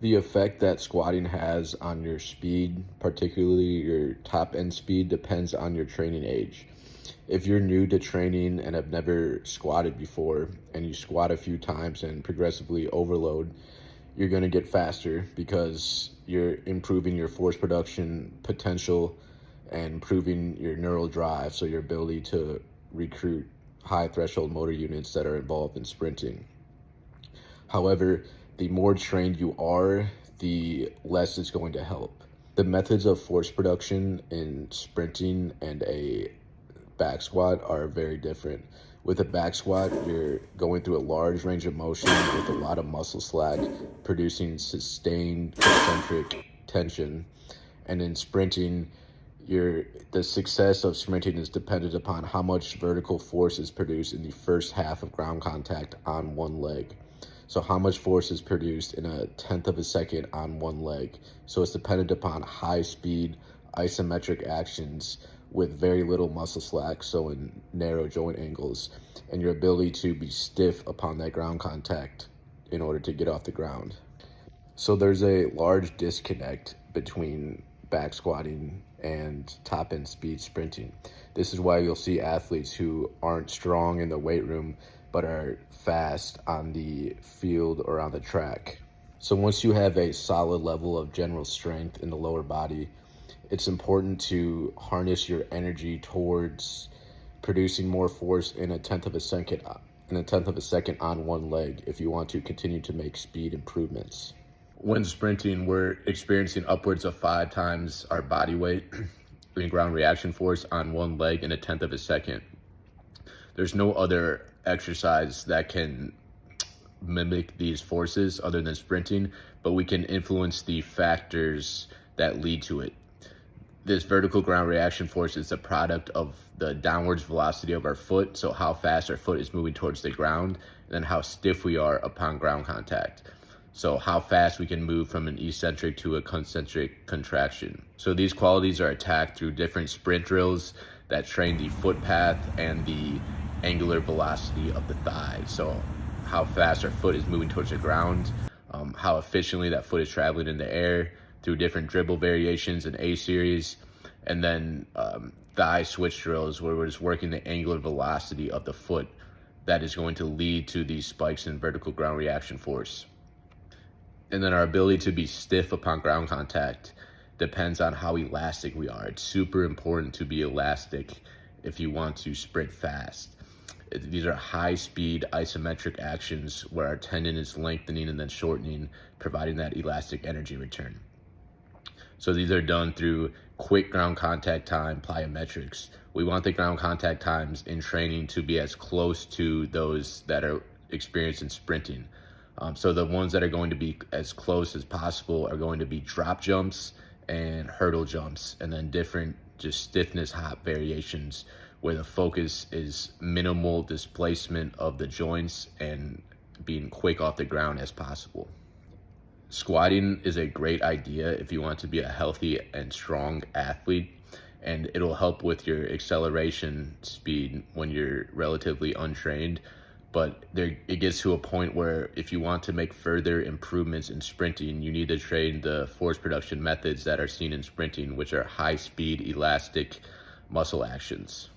The effect that squatting has on your speed, particularly your top end speed, depends on your training age. If you're new to training and have never squatted before, and you squat a few times and progressively overload, you're going to get faster because you're improving your force production potential and improving your neural drive, so your ability to recruit high threshold motor units that are involved in sprinting. However, the more trained you are, the less it's going to help. The methods of force production in sprinting and a back squat are very different. With a back squat, you're going through a large range of motion with a lot of muscle slack, producing sustained concentric tension. And in sprinting, the success of sprinting is dependent upon how much vertical force is produced in the first half of ground contact on one leg. So how much force is produced in a tenth of a second on one leg. So it's dependent upon high speed isometric actions with very little muscle slack, so in narrow joint angles, and your ability to be stiff upon that ground contact in order to get off the ground. So there's a large disconnect between back squatting and top end speed sprinting. This is why you'll see athletes who aren't strong in the weight room but are fast on the field or on the track. So once you have a solid level of general strength in the lower body, it's important to harness your energy towards producing more force in a tenth of a second on one leg if you want to continue to make speed improvements. When sprinting, we're experiencing upwards of 5 times our body weight in ground reaction force on one leg in a tenth of a second. There's no other exercise that can mimic these forces other than sprinting, but we can influence the factors that lead to it. This vertical ground reaction force is a product of the downwards velocity of our foot, so how fast our foot is moving towards the ground, and then how stiff we are upon ground contact. So how fast we can move from an eccentric to a concentric contraction. So these qualities are attacked through different sprint drills that train the foot path and the angular velocity of the thigh. So how fast our foot is moving towards the ground, how efficiently that foot is traveling in the air through different dribble variations in A series, and then thigh switch drills where we're just working the angular velocity of the foot that is going to lead to these spikes in vertical ground reaction force. And then our ability to be stiff upon ground contact depends on how elastic we are. It's super important to be elastic if you want to sprint fast. These are high speed isometric actions where our tendon is lengthening and then shortening, providing that elastic energy return. So these are done through quick ground contact time plyometrics. We want the ground contact times in training to be as close to those that are experienced in sprinting. So the ones that are going to be as close as possible are going to be drop jumps and hurdle jumps, and then different just stiffness hop variations where the focus is minimal displacement of the joints and being quick off the ground as possible. Squatting is a great idea if you want to be a healthy and strong athlete, and it'll help with your acceleration speed when you're relatively untrained. But it gets to a point where if you want to make further improvements in sprinting, you need to train the force production methods that are seen in sprinting, which are high speed, elastic muscle actions.